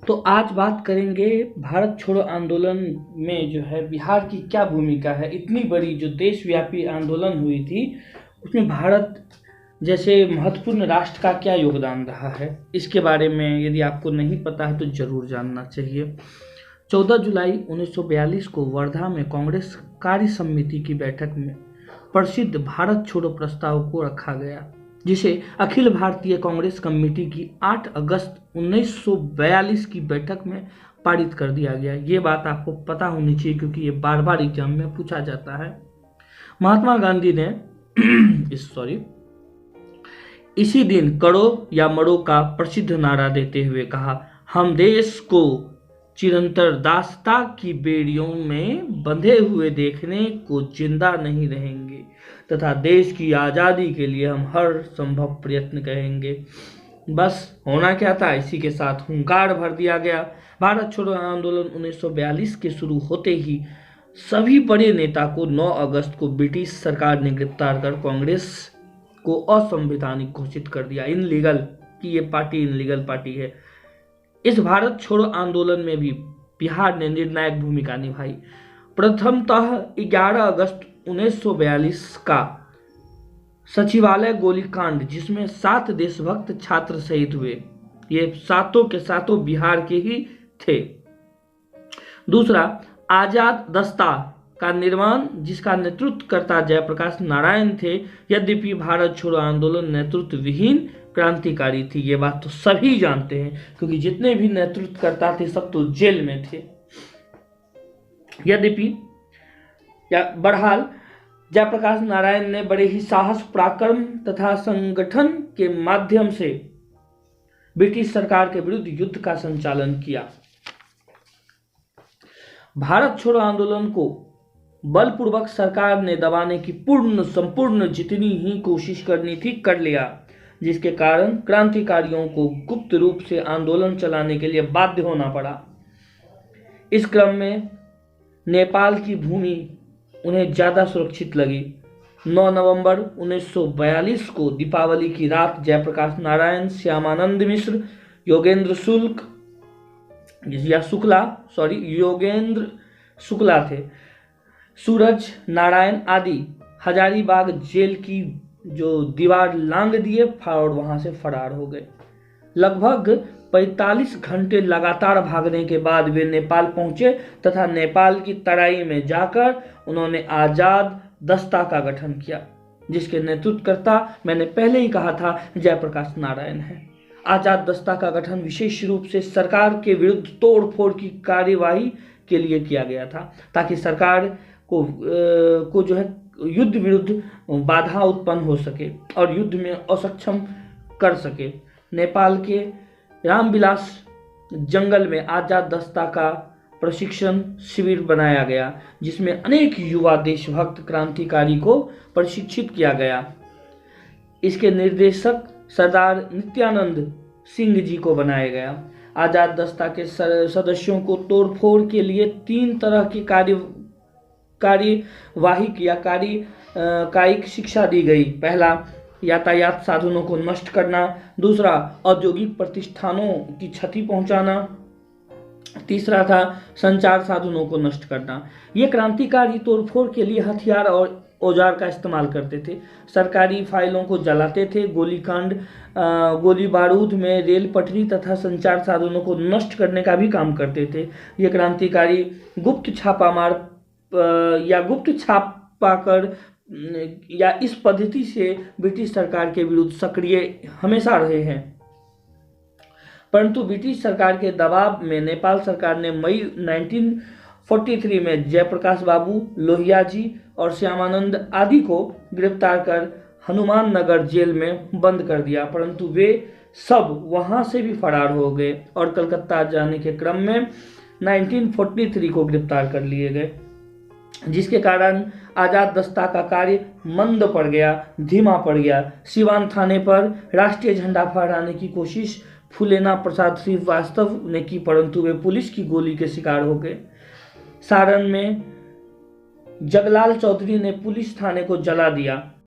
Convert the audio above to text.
तो आज बात करेंगे भारत छोड़ो आंदोलन में जो है बिहार की क्या भूमिका है। इतनी बड़ी जो देशव्यापी आंदोलन हुई थी उसमें भारत जैसे महत्वपूर्ण राष्ट्र का क्या योगदान रहा है, इसके बारे में यदि आपको नहीं पता है तो जरूर जानना चाहिए। 14 जुलाई 1942 को वर्धा में कांग्रेस कार्य समिति की बैठक में प्रसिद्ध भारत छोड़ो प्रस्ताव को रखा गया, जिसे अखिल भारतीय कांग्रेस कमेटी की 8 अगस्त 1942 की बैठक में पारित कर दिया गया। ये बात आपको पता होनी चाहिए क्योंकि ये बार बार एग्जाम में पूछा जाता है। महात्मा गांधी ने इसी दिन करो या मरो का प्रसिद्ध नारा देते हुए कहा, हम देश को चिरंतर दासता की बेड़ियों में बंधे हुए देखने को जिंदा नहीं रहेंगे तथा देश की आज़ादी के लिए हम हर संभव प्रयत्न करेंगे। बस होना क्या था, इसी के साथ हुंकार भर दिया गया। भारत छोड़ो आंदोलन 1942 के शुरू होते ही सभी बड़े नेता को 9 अगस्त को ब्रिटिश सरकार ने गिरफ्तार कर कांग्रेस को असंवैधानिक घोषित कर दिया, इनलीगल, कि ये पार्टी इनलीगल पार्टी है। इस भारत छोड़ो आंदोलन में भी बिहार ने निर्णायक भूमिका निभाई। प्रथमतः 11 अगस्त 1942 का सचिवालय गोलीकांड, जिसमें 7 देशभक्त छात्र शहीद हुए, ये सातों के सातों बिहार के ही थे। दूसरा, आजाद दस्ता का निर्माण, जिसका नेतृत्वकर्ता जयप्रकाश नारायण थे। यद्यपि भारत छोड़ो आंदोलन नेतृत्व विहीन क्रांतिकारी थी, ये बात तो सभी जानते हैं क्योंकि जितने भी नेतृत्वकर्ता थे सब तो जेल में थे। यद्यपि बहरहाल जयप्रकाश नारायण ने बड़े ही साहस, पराक्रम तथा संगठन के माध्यम से ब्रिटिश सरकार के विरुद्ध युद्ध का संचालन किया। भारत छोड़ो आंदोलन को बलपूर्वक सरकार ने दबाने की संपूर्ण जितनी ही कोशिश करनी थी कर लिया, जिसके कारण क्रांतिकारियों को गुप्त रूप से आंदोलन चलाने के लिए बाध्य होना पड़ा। इस क्रम में नेपाल की भूमि उन्हें ज्यादा सुरक्षित लगी। 9 नवंबर 1942 को दीपावली की रात जयप्रकाश नारायण, श्यामानंद मिश्र, योगेंद्र शुक्ला थे, सूरज नारायण आदि हजारीबाग जेल की जो दीवार लांग दिए और वहां से फरार हो गए। लगभग 45 घंटे लगातार भागने के बाद वे नेपाल पहुंचे तथा नेपाल की तराई में जाकर उन्होंने आजाद दस्ता का गठन किया, जिसके नेतृत्वकर्ता मैंने पहले ही कहा था जयप्रकाश नारायण है। आजाद दस्ता का गठन विशेष रूप से सरकार के विरुद्ध तोड़फोड़ की कार्यवाही के लिए किया गया था, ताकि सरकार को जो है युद्ध विरुद्ध बाधा उत्पन्न हो सके और युद्ध में असक्षम कर सके। नेपाल के रामविलास जंगल में आजाद दस्ता का प्रशिक्षण शिविर बनाया गया, जिसमें अनेक युवा देशभक्त क्रांतिकारी को प्रशिक्षित किया गया। इसके निर्देशक सरदार नित्यानंद सिंह जी को बनाया गया। आजाद दस्ता के सदस्यों को तोड़फोड़ के लिए 3 तरह की कार्यवाही या कायिक शिक्षा दी गई। पहला, यातायात साधनों को नष्ट करना। दूसरा, औद्योगिक प्रतिष्ठानों की क्षति पहुंचाना। तीसरा था संचार साधनों को नष्ट करना। ये क्रांतिकारी तोड़फोड़ के लिए हथियार और औजार का इस्तेमाल करते थे, सरकारी फाइलों को जलाते थे, गोली बारूद में रेल पटरी तथा संचार साधनों को नष्ट करने का भी काम करते थे। ये क्रांतिकारी गुप्त छापा कर या इस पद्धति से ब्रिटिश सरकार के विरुद्ध सक्रिय हमेशा रहे हैं। परंतु ब्रिटिश सरकार के दबाव में नेपाल सरकार ने मई 1943 में जयप्रकाश बाबू, लोहिया जी और श्यामानंद आदि को गिरफ्तार कर हनुमान नगर जेल में बंद कर दिया, परंतु वे सब वहां से भी फरार हो गए और कलकत्ता जाने के क्रम में 1943 को गिरफ्तार कर लिए गए, जिसके कारण आजाद दस्ता का कार्य मंद पड़ गया, धीमा पड़ गया। सिवान थाने पर राष्ट्रीय झंडा फहराने की कोशिश फूलेना प्रसाद श्रीवास्तव ने की, परंतु वे पुलिस की गोली के शिकार हो गए। सारण में जगलाल चौधरी ने पुलिस थाने को जला दिया।